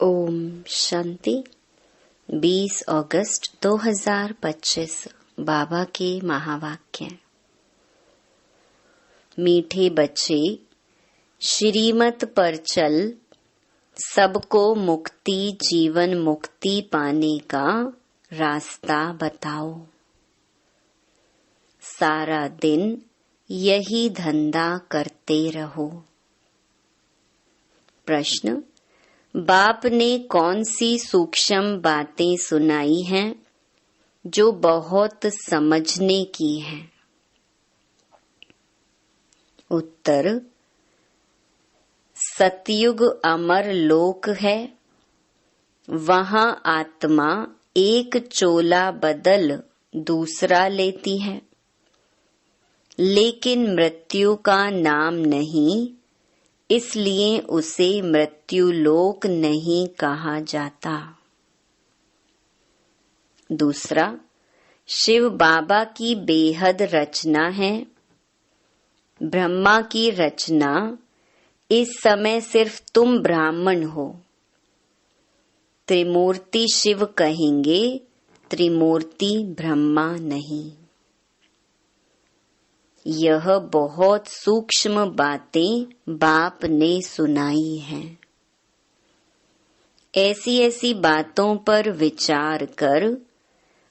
ओम शांति। 20 अगस्त 2025 बाबा के महावाक्य। मीठे बच्चे, श्रीमत पर चल, सबको मुक्ति जीवन मुक्ति पाने का रास्ता बताओ। सारा दिन यही धंधा करते रहो। प्रश्न: बाप ने कौन सी सूक्ष्म बातें सुनाई हैं जो बहुत समझने की हैं? उत्तर: सतयुग अमर लोक है, वहां आत्मा एक चोला बदल दूसरा लेती है, लेकिन मृत्यु का नाम नहीं, इसलिए उसे मृत्यु लोक नहीं कहा जाता। दूसरा, शिव बाबा की बेहद रचना है। ब्रह्मा की रचना, इस समय सिर्फ तुम ब्राह्मण हो। त्रिमूर्ति शिव कहेंगे, त्रिमूर्ति ब्रह्मा नहीं। यह बहुत सूक्ष्म बातें बाप ने सुनाई हैं। ऐसी ऐसी बातों पर विचार कर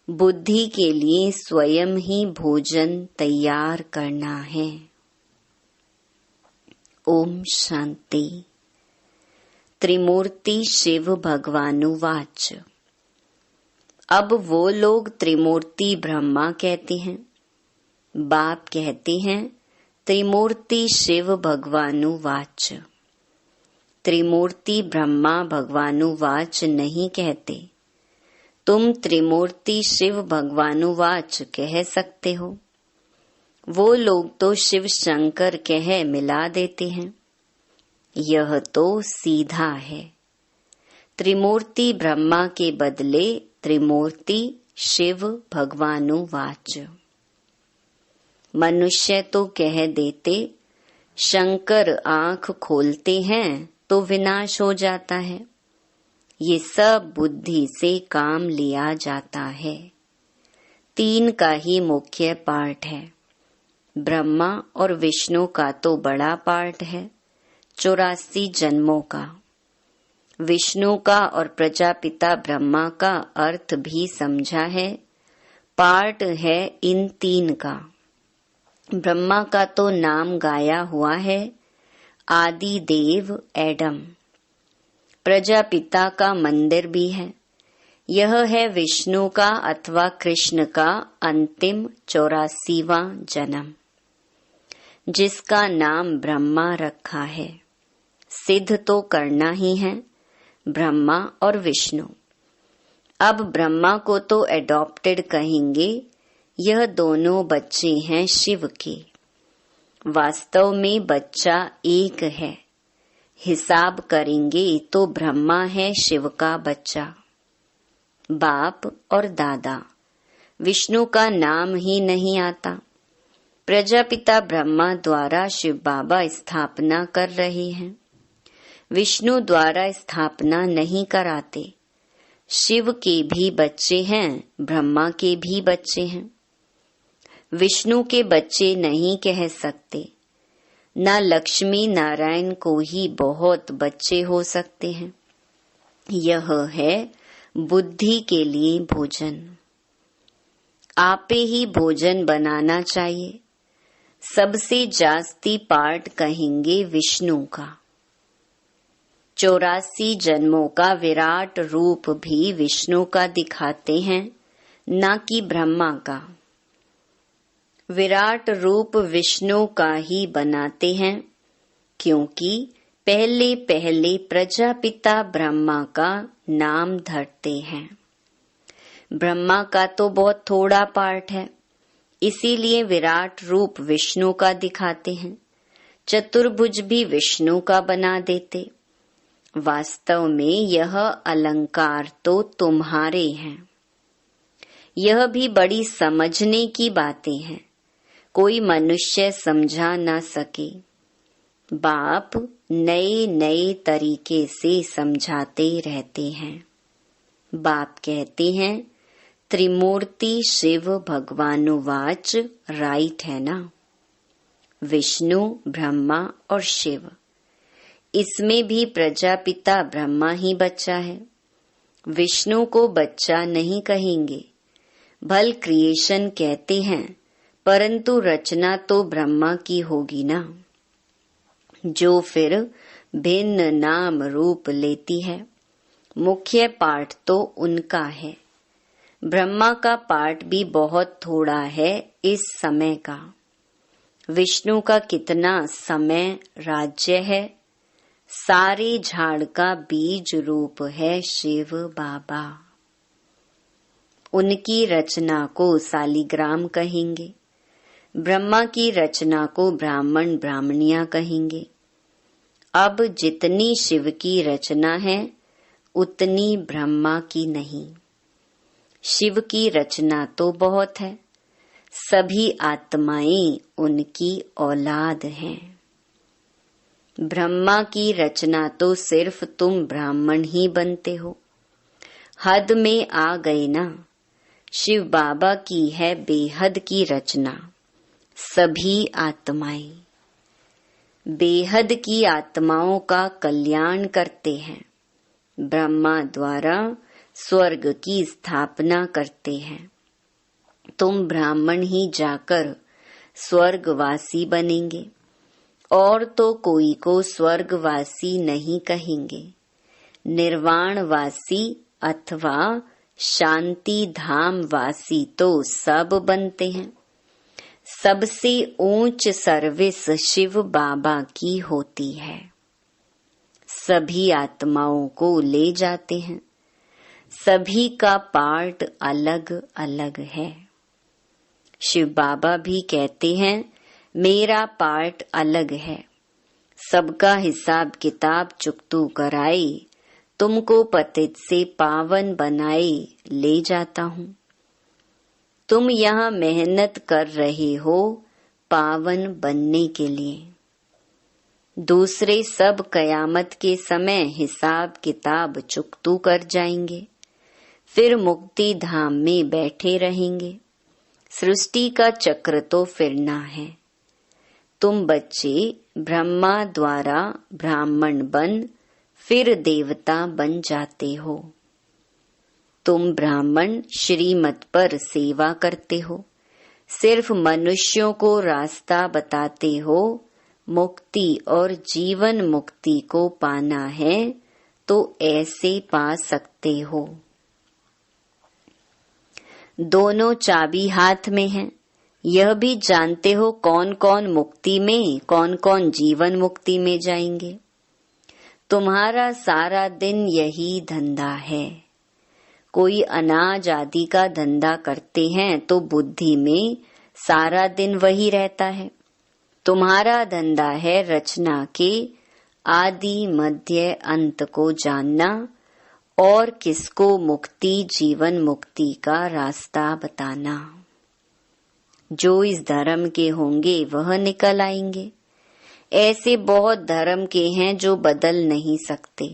बुद्धि के लिए स्वयं ही भोजन तैयार करना है। ओम शांति। त्रिमूर्ति शिव भगवानुवाच। अब वो लोग त्रिमूर्ति ब्रह्मा कहते हैं, बाप कहते हैं त्रिमूर्ति शिव भगवानुवाच। त्रिमूर्ति ब्रह्मा भगवानुवाच नहीं कहते। तुम त्रिमूर्ति शिव भगवानुवाच कह सकते हो। वो लोग तो शिव शंकर कह मिला देते हैं। यह तो सीधा है। त्रिमूर्ति ब्रह्मा के बदले त्रिमूर्ति शिव भगवानुवाच। मनुष्य तो कह देते, शंकर आंख खोलते हैं तो विनाश हो जाता है। ये सब बुद्धि से काम लिया जाता है। 3 का ही मुख्य पार्ट है। ब्रह्मा और विष्णु का तो बड़ा पार्ट है, 84 जन्मों का। विष्णु का और प्रजापिता ब्रह्मा का अर्थ भी समझा है। पार्ट है इन 3 का। ब्रह्मा का तो नाम गाया हुआ है, आदि देव एडम। प्रजापिता का मंदिर भी है। यह है विष्णु का अथवा कृष्ण का अंतिम 84वां जन्म, जिसका नाम ब्रह्मा रखा है। सिद्ध तो करना ही है, ब्रह्मा और विष्णु। अब ब्रह्मा को तो एडॉप्टेड कहेंगे। यह दोनों बच्चे हैं शिव के। वास्तव में बच्चा एक है। हिसाब करेंगे तो ब्रह्मा है शिव का बच्चा। बाप और दादा। विष्णु का नाम ही नहीं आता। प्रजापिता ब्रह्मा द्वारा शिव बाबा स्थापना कर रहे हैं। विष्णु द्वारा स्थापना नहीं कराते। शिव के भी बच्चे हैं, ब्रह्मा के भी बच्चे हैं। विष्णु के बच्चे नहीं कह सकते। न लक्ष्मी नारायण को ही बहुत बच्चे हो सकते हैं। यह है बुद्धि के लिए भोजन। आपे ही भोजन बनाना चाहिए। सबसे जास्ती पार्ट कहेंगे विष्णु का। 84 जन्मों का विराट रूप भी विष्णु का दिखाते हैं, न कि ब्रह्मा का। विराट रूप विष्णु का ही बनाते हैं, क्योंकि पहले पहले प्रजापिता ब्रह्मा का नाम धरते हैं। ब्रह्मा का तो बहुत थोड़ा पार्ट है, इसीलिए विराट रूप विष्णु का दिखाते हैं। चतुर्भुज भी विष्णु का बना देते। वास्तव में यह अलंकार तो तुम्हारे हैं। यह भी बड़ी समझने की बातें हैं। कोई मनुष्य समझा न सके। बाप नए नए तरीके से समझाते रहते हैं। बाप कहते हैं त्रिमूर्ति शिव भगवानुवाच, राइट है ना? विष्णु, ब्रह्मा और शिव, इसमें भी प्रजापिता ब्रह्मा ही बच्चा है। विष्णु को बच्चा नहीं कहेंगे, भल क्रिएशन कहते हैं, परंतु रचना तो ब्रह्मा की होगी ना, जो फिर भिन्न नाम रूप लेती है। मुख्य पाठ तो उनका है। ब्रह्मा का पाठ भी बहुत थोड़ा है इस समय का। विष्णु का कितना समय राज्य है। सारे झाड़ का बीज रूप है शिव बाबा। उनकी रचना को सालिग्राम कहेंगे, ब्रह्मा की रचना को ब्राह्मण ब्राह्मणियां कहेंगे। अब जितनी शिव की रचना है उतनी ब्रह्मा की नहीं। शिव की रचना तो बहुत है, सभी आत्माएं उनकी औलाद हैं। ब्रह्मा की रचना तो सिर्फ तुम ब्राह्मण ही बनते हो। हद में आ गए ना। शिव बाबा की है बेहद की रचना, सभी आत्माएं बेहद की आत्माओं का कल्याण करते हैं। ब्रह्मा द्वारा स्वर्ग की स्थापना करते हैं। तुम ब्राह्मण ही जाकर स्वर्गवासी बनेंगे, और तो कोई को स्वर्गवासी नहीं कहेंगे। निर्वाणवासी अथवा शांति धाम वासी तो सब बनते हैं। सबसे ऊंच सर्विस शिव बाबा की होती है। सभी आत्माओं को ले जाते हैं। सभी का पार्ट अलग अलग है। शिव बाबा भी कहते हैं मेरा पार्ट अलग है। सबका हिसाब किताब चुकतू कराए, तुमको पतित से पावन बनाए ले जाता हूँ। तुम यहाँ मेहनत कर रहे हो पावन बनने के लिए। दूसरे सब कयामत के समय हिसाब किताब चुकतू कर जाएंगे, फिर मुक्ति धाम में बैठे रहेंगे। सृष्टि का चक्र तो फिरना है। तुम बच्चे ब्रह्मा द्वारा ब्राह्मण बन फिर देवता बन जाते हो। तुम ब्राह्मण श्रीमत पर सेवा करते हो, सिर्फ मनुष्यों को रास्ता बताते हो। मुक्ति और जीवन मुक्ति को पाना है तो ऐसे पा सकते हो। दोनों चाबी हाथ में है। यह भी जानते हो कौन कौन मुक्ति में, कौन कौन जीवन मुक्ति में जाएंगे। तुम्हारा सारा दिन यही धंधा है। कोई अनाज आदि का धंधा करते हैं तो बुद्धि में सारा दिन वही रहता है। तुम्हारा धंधा है रचना के आदि मध्य अंत को जानना और किसको मुक्ति जीवन मुक्ति का रास्ता बताना। जो इस धर्म के होंगे वह निकल आएंगे। ऐसे बहुत धर्म के हैं जो बदल नहीं सकते।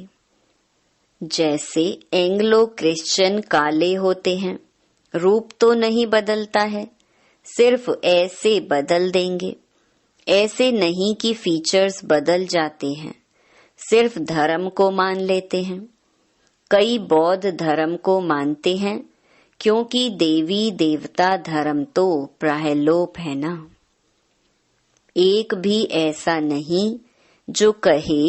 जैसे एंग्लो क्रिश्चियन काले होते हैं, रूप तो नहीं बदलता है, सिर्फ ऐसे बदल देंगे। ऐसे नहीं कि फीचर्स बदल जाते हैं, सिर्फ धर्म को मान लेते हैं। कई बौद्ध धर्म को मानते हैं क्योंकि देवी देवता धर्म तो प्रायलोप है ना। एक भी ऐसा नहीं जो कहे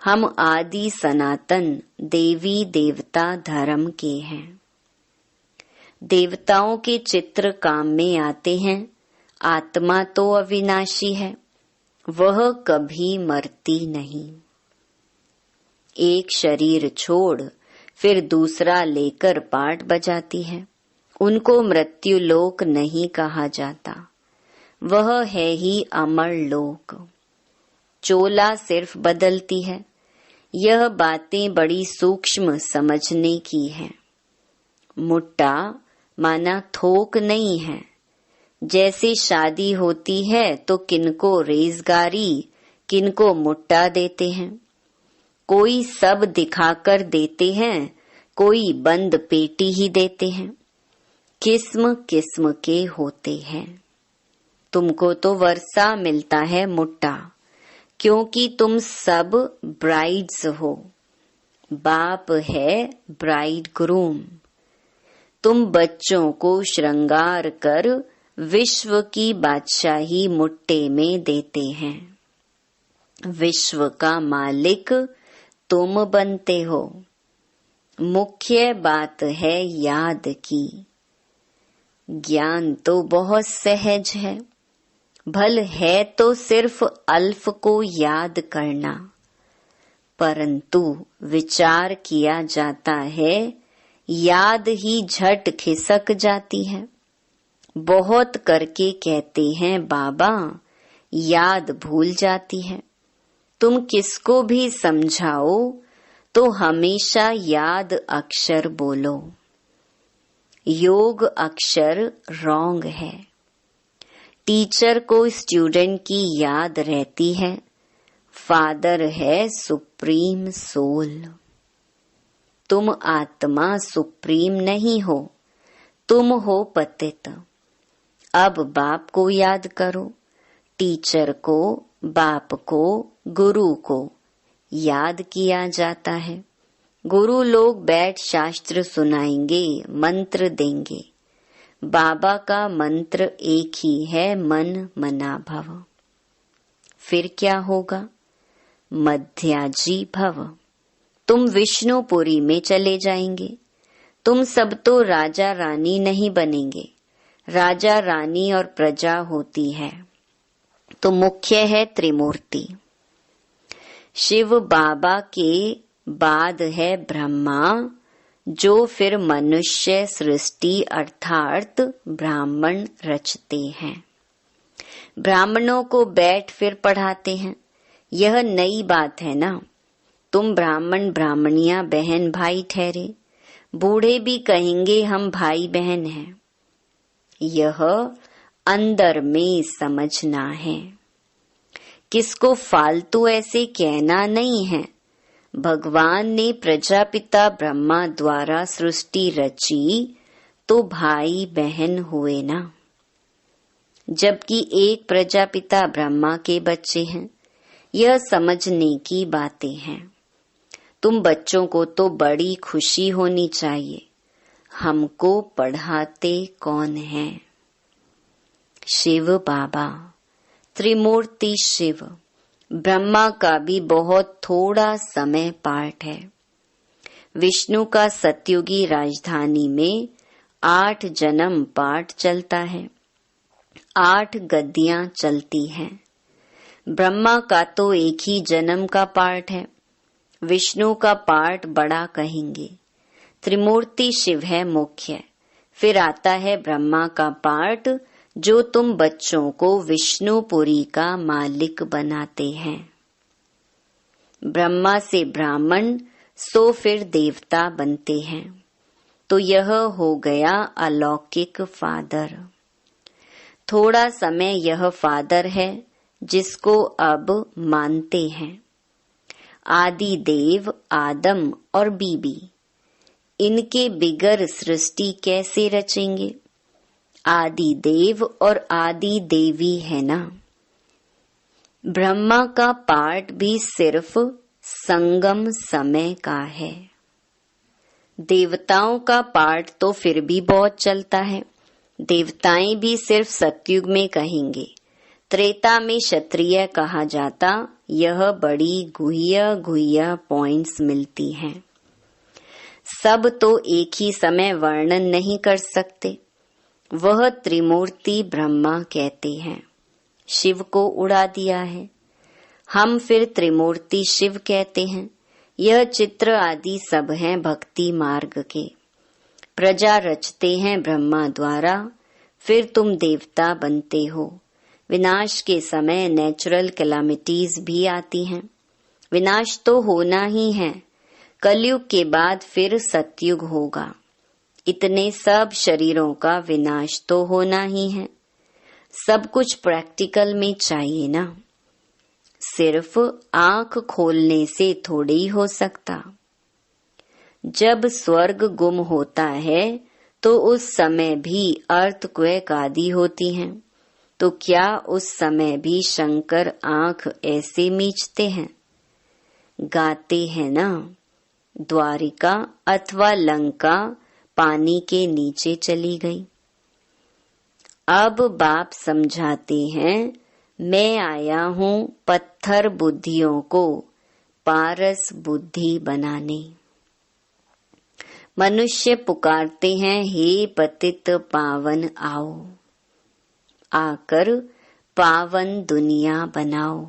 हम आदि सनातन देवी देवता धर्म के हैं। देवताओं के चित्र काम में आते हैं। आत्मा तो अविनाशी है, वह कभी मरती नहीं। एक शरीर छोड़ फिर दूसरा लेकर पाठ बजाती है। उनको मृत्यु लोक नहीं कहा जाता, वह है ही अमर लोक। चोला सिर्फ बदलती है। यह बातें बड़ी सूक्ष्म समझने की है। मुट्टा माना थोक नहीं है। जैसे शादी होती है तो किनको रेजगारी, किनको मुट्टा देते हैं, कोई सब दिखाकर देते हैं, कोई बंद पेटी ही देते हैं। किस्म किस्म के होते हैं। तुमको तो वर्षा मिलता है मुट्टा, क्योंकि तुम सब ब्राइड्स हो। बाप है ब्राइड ग्रूम। तुम बच्चों को श्रृंगार कर विश्व की बादशाही मुट्टे में देते हैं। विश्व का मालिक तुम बनते हो। मुख्य बात है याद की। ज्ञान तो बहुत सहज है, भल है तो सिर्फ अल्फ को याद करना, परंतु विचार किया जाता है, याद ही झट खिसक जाती है। बहुत करके कहते हैं बाबा, याद भूल जाती है। तुम किसको भी समझाओ तो हमेशा याद अक्षर बोलो। योग अक्षर रॉन्ग है। टीचर को स्टूडेंट की याद रहती है। फादर है सुप्रीम सोल। तुम आत्मा सुप्रीम नहीं हो, तुम हो पतित। अब बाप को याद करो, टीचर को, बाप को, गुरु को याद किया जाता है। गुरु लोग बैठ शास्त्र सुनाएंगे, मंत्र देंगे। बाबा का मंत्र एक ही है, मन मना भव। फिर क्या होगा? मध्याजी भव। तुम विष्णुपुरी में चले जाएंगे। तुम सब तो राजा रानी नहीं बनेंगे। राजा रानी और प्रजा होती है, तो मुख्य है त्रिमूर्ति। शिव बाबा के बाद है ब्रह्मा, जो फिर मनुष्य सृष्टि अर्थात ब्राह्मण रचते हैं। ब्राह्मणों को बैठ फिर पढ़ाते हैं। यह नई बात है ना। तुम ब्राह्मण ब्राह्मणियां बहन भाई ठहरे। बूढ़े भी कहेंगे हम भाई बहन हैं। यह अंदर में समझना है। किसको फालतू ऐसे कहना नहीं है। भगवान ने प्रजापिता ब्रह्मा द्वारा सृष्टि रची तो भाई बहन हुए ना। जबकि एक प्रजापिता ब्रह्मा के बच्चे हैं। यह समझने की बातें हैं। तुम बच्चों को तो बड़ी खुशी होनी चाहिए। हमको पढ़ाते कौन है? शिव बाबा, त्रिमूर्ति शिव। ब्रह्मा का भी बहुत थोड़ा समय पाठ है। विष्णु का सतयुगी राजधानी में 8 जन्म पाठ चलता है। 8 गद्दियां चलती हैं। ब्रह्मा का तो एक ही जन्म का पाठ है। विष्णु का पाठ बड़ा कहेंगे। त्रिमूर्ति शिव है मुख्य। फिर आता है ब्रह्मा का पाठ, जो तुम बच्चों को विष्णुपुरी का मालिक बनाते हैं। ब्रह्मा से ब्राह्मण, सो फिर देवता बनते हैं। तो यह हो गया अलौकिक फादर। थोड़ा समय यह फादर है जिसको अब मानते हैं। आदि देव आदम और बीबी, इनके बिगर सृष्टि कैसे रचेंगे? आदि देव और आदि देवी है ना। ब्रह्मा का पाठ भी सिर्फ संगम समय का है। देवताओं का पाठ तो फिर भी बहुत चलता है। देवताएं भी सिर्फ सतयुग में कहेंगे। त्रेता में क्षत्रिय कहा जाता। यह बड़ी गुह्य पॉइंट्स मिलती हैं। सब तो एक ही समय वर्णन नहीं कर सकते। वह त्रिमूर्ति ब्रह्मा कहते हैं। शिव को उड़ा दिया है। हम फिर त्रिमूर्ति शिव कहते हैं। यह चित्र आदि सब हैं भक्ति मार्ग के। प्रजा रचते हैं ब्रह्मा द्वारा, फिर तुम देवता बनते हो। विनाश के समय नेचुरल कैलामिटीज भी आती हैं। विनाश तो होना ही है। कलयुग के बाद फिर सतयुग होगा। इतने सब शरीरों का विनाश तो होना ही है। सब कुछ प्रैक्टिकल में चाहिए ना। सिर्फ आंख खोलने से थोड़ी हो सकता। जब स्वर्ग गुम होता है तो उस समय भी अर्थक्वेक आदि होती हैं, तो क्या उस समय भी शंकर आंख ऐसे मीचते हैं? गाते हैं ना, द्वारिका अथवा लंका पानी के नीचे चली गई। अब बाप समझाते हैं, मैं आया हूँ पत्थर बुद्धियों को पारस बुद्धि बनाने। मनुष्य पुकारते हैं, हे पतित पावन आओ, आकर पावन दुनिया बनाओ।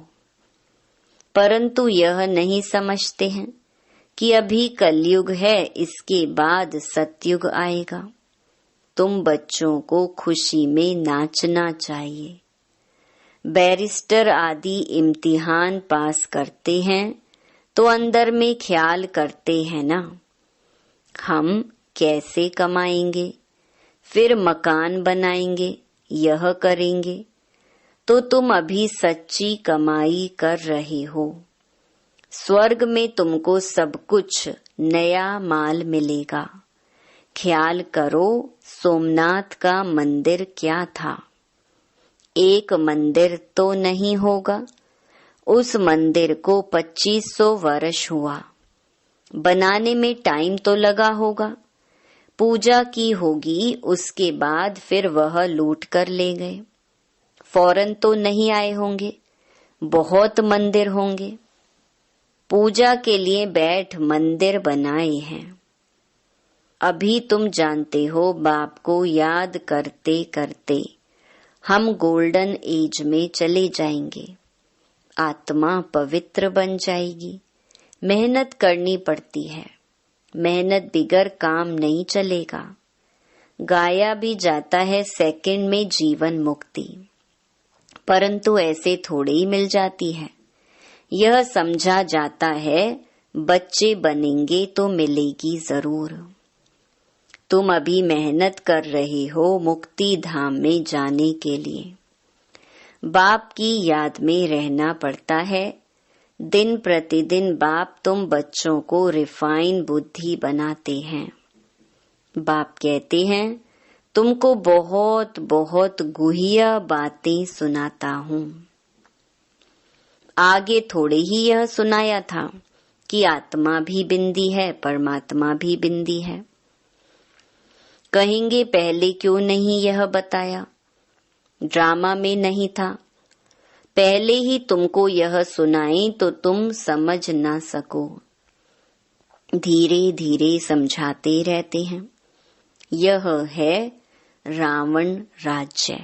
परंतु यह नहीं समझते हैं कि अभी कलयुग है, इसके बाद सतयुग आएगा। तुम बच्चों को खुशी में नाचना चाहिए। बैरिस्टर आदि इम्तिहान पास करते हैं तो अंदर में ख्याल करते हैं ना, हम कैसे कमाएंगे, फिर मकान बनाएंगे, यह करेंगे। तो तुम अभी सच्ची कमाई कर रहे हो। स्वर्ग में तुमको सब कुछ नया माल मिलेगा। ख्याल करो, सोमनाथ का मंदिर क्या था? एक मंदिर तो नहीं होगा। उस मंदिर को 2500 वर्ष हुआ। बनाने में टाइम तो लगा होगा। पूजा की होगी, उसके बाद फिर वह लूट कर ले गए। फौरन तो नहीं आए होंगे, बहुत मंदिर होंगे। पूजा के लिए बैठ मंदिर बनाए हैं। अभी तुम जानते हो, बाप को याद करते करते हम गोल्डन एज में चले जाएंगे। आत्मा पवित्र बन जाएगी। मेहनत करनी पड़ती है। मेहनत बिगर काम नहीं चलेगा। गाया भी जाता है सेकंड में जीवन मुक्ति, परंतु ऐसे थोड़े ही मिल जाती है। यह समझा जाता है बच्चे बनेंगे तो मिलेगी जरूर। तुम अभी मेहनत कर रहे हो मुक्ति धाम में जाने के लिए। बाप की याद में रहना पड़ता है। दिन प्रतिदिन बाप तुम बच्चों को रिफाइन बुद्धि बनाते हैं। बाप कहते हैं, तुमको बहुत बहुत गुहिया बातें सुनाता हूँ। आगे थोड़े ही यह सुनाया था कि आत्मा भी बिंदी है, परमात्मा भी बिंदी है। कहेंगे पहले क्यों नहीं यह बताया? ड्रामा में नहीं था। पहले ही तुमको यह सुनाई तो तुम समझ ना सको। धीरे धीरे समझाते रहते हैं। यह है रावण राज्य।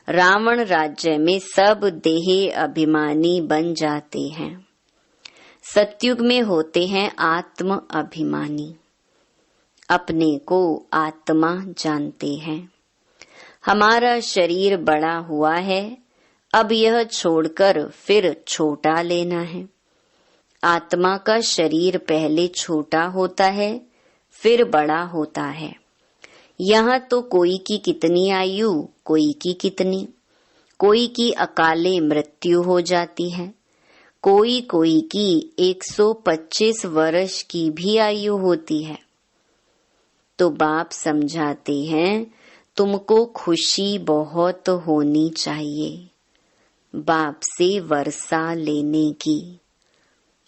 रावण राज्य में सब देह अभिमानी बन जाते हैं। सतयुग में होते हैं आत्म अभिमानी। अपने को आत्मा जानते हैं। हमारा शरीर बड़ा हुआ है, अब यह छोड़कर फिर छोटा लेना है। आत्मा का शरीर पहले छोटा होता है, फिर बड़ा होता है। यहाँ तो कोई की कितनी आयु, कोई की कितनी, कोई की अकाले मृत्यु हो जाती है, कोई कोई की 125 वर्ष की भी आयु होती है। तो बाप समझाते हैं, तुमको खुशी बहुत होनी चाहिए बाप से वर्षा लेने की।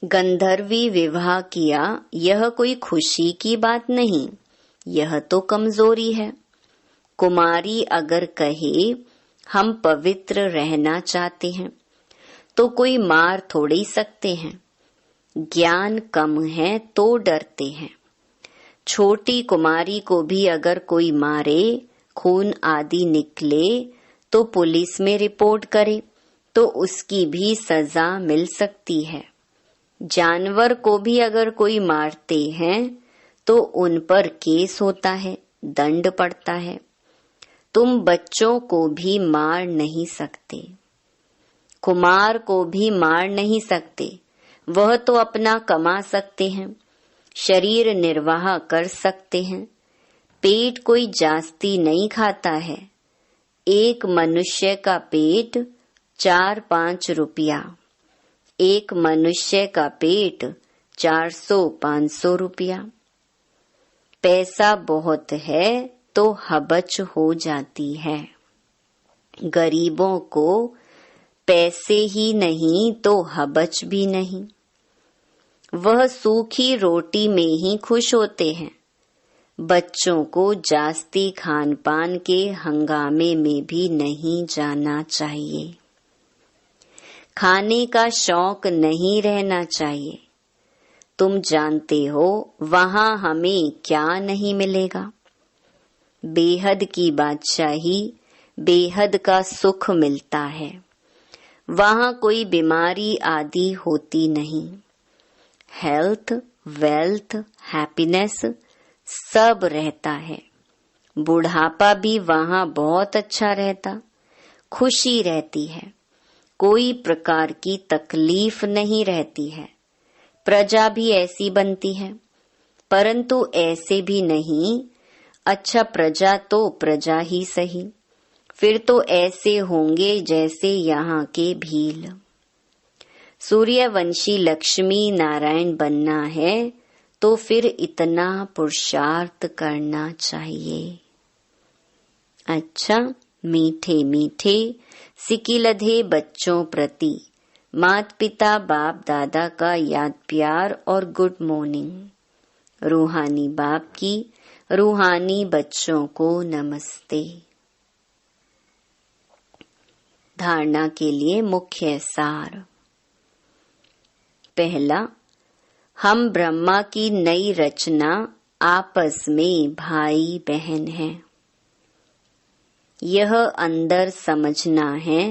गंधर्वी विवाह किया, यह कोई खुशी की बात नहीं, यह तो कमजोरी है। कुमारी अगर कहे हम पवित्र रहना चाहते हैं तो कोई मार थोड़ी सकते हैं। ज्ञान कम है तो डरते हैं। छोटी कुमारी को भी अगर कोई मारे, खून आदि निकले तो पुलिस में रिपोर्ट करे तो उसकी भी सजा मिल सकती है। जानवर को भी अगर कोई मारते हैं तो उन पर केस होता है, दंड पड़ता है। तुम बच्चों को भी मार नहीं सकते, कुमार को भी मार नहीं सकते। वह तो अपना कमा सकते हैं, शरीर निर्वाह कर सकते हैं। पेट कोई जास्ती नहीं खाता है। एक मनुष्य का पेट 4-5 रुपया, एक मनुष्य का पेट 400-500 रुपया। पैसा बहुत है तो हबच हो जाती है। गरीबों को पैसे ही नहीं तो हबच भी नहीं। वह सूखी रोटी में ही खुश होते हैं। बच्चों को जास्ती खान पान के हंगामे में भी नहीं जाना चाहिए। खाने का शौक नहीं रहना चाहिए। तुम जानते हो वहां हमें क्या नहीं मिलेगा। बेहद की बादशाही, बेहद का सुख मिलता है। वहां कोई बीमारी आदि होती नहीं। हेल्थ, वेल्थ, हैप्पीनेस सब रहता है। बुढ़ापा भी वहां बहुत अच्छा रहता, खुशी रहती है। कोई प्रकार की तकलीफ नहीं रहती है। प्रजा भी ऐसी बनती है, परंतु ऐसे भी नहीं। अच्छा, प्रजा तो प्रजा ही सही, फिर तो ऐसे होंगे जैसे यहाँ के भील। सूर्यवंशी लक्ष्मी नारायण बनना है तो फिर इतना पुरुषार्थ करना चाहिए। अच्छा, मीठे मीठे सिकिलधे बच्चों प्रति माता पिता बाप दादा का याद प्यार और गुड मॉर्निंग। रूहानी बाप की रूहानी बच्चों को नमस्ते। धारणा के लिए मुख्य सार। पहला, हम ब्रह्मा की नई रचना आपस में भाई बहन हैं। यह अंदर समझना है,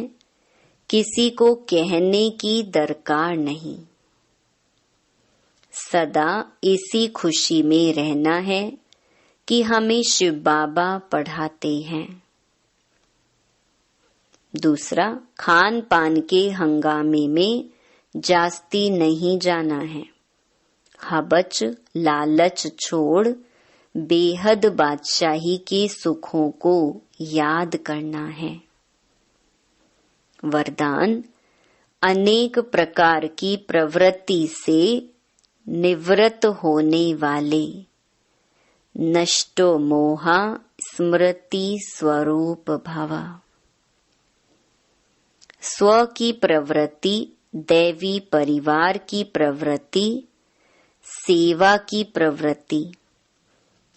किसी को कहने की दरकार नहीं। सदा इसी खुशी में रहना है कि हमें शिव बाबा पढ़ाते हैं। दूसरा, खान पान के हंगामे में जास्ती नहीं जाना है। हबच लालच छोड़ बेहद बादशाही के सुखों को याद करना है। वरदान, अनेक प्रकार की प्रवृत्ति से निवृत्त होने वाले नष्टो मोहा स्मृति स्वरूप भव। स्व की प्रवृत्ति, दैवी परिवार की प्रवृत्ति, सेवा की प्रवृत्ति,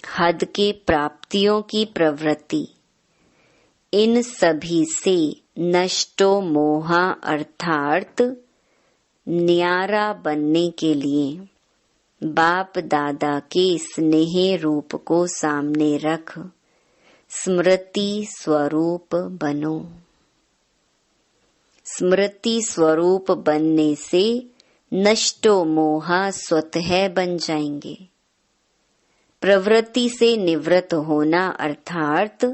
हद के प्राप्तियों की प्रवृत्ति, इन सभी से नष्टो मोहा अर्थात न्यारा बनने के लिए बाप दादा के स्नेह रूप को सामने रख स्मृति स्वरूप बनो। स्मृति स्वरूप बनने से नष्टो मोहा स्वतः बन जाएंगे। प्रवृत्ति से निवृत्त होना अर्थात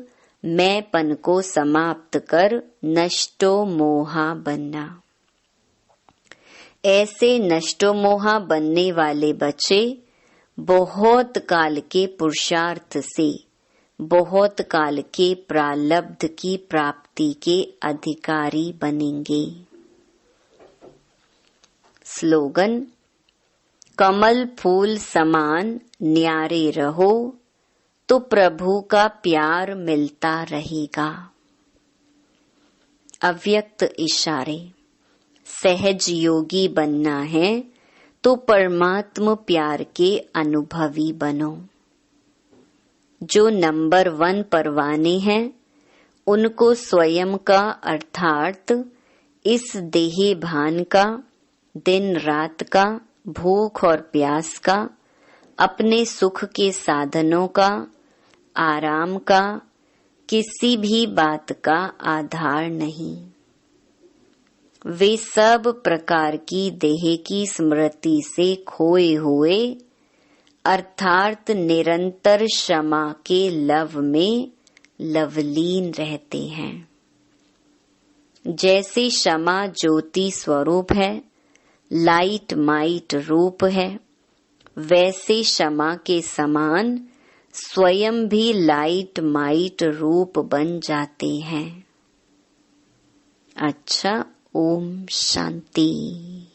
मैंपन को समाप्त कर नष्टो मोहा बनना। ऐसे नष्टो मोहा बनने वाले बच्चे बहुत काल के पुरुषार्थ से बहुत काल के प्रालब्ध की प्राप्ति के अधिकारी बनेंगे। स्लोगन, कमल फूल समान न्यारे रहो तो प्रभु का प्यार मिलता रहेगा। अव्यक्त इशारे, सहज योगी बनना है तो परमात्म प्यार के अनुभवी बनो। जो नंबर 1 परवाने हैं उनको स्वयं का अर्थात इस देह भान का, दिन रात का, भूख और प्यास का, अपने सुख के साधनों का, आराम का, किसी भी बात का आधार नहीं। वे सब प्रकार की देह की स्मृति से खोए हुए अर्थात निरंतर क्षमा के लव में लवलीन रहते हैं। जैसे क्षमा ज्योति स्वरूप है, लाइट माइट रूप है, वैसे क्षमा के समान स्वयं भी लाइट माइट रूप बन जाते हैं। अच्छा, ओम शांति।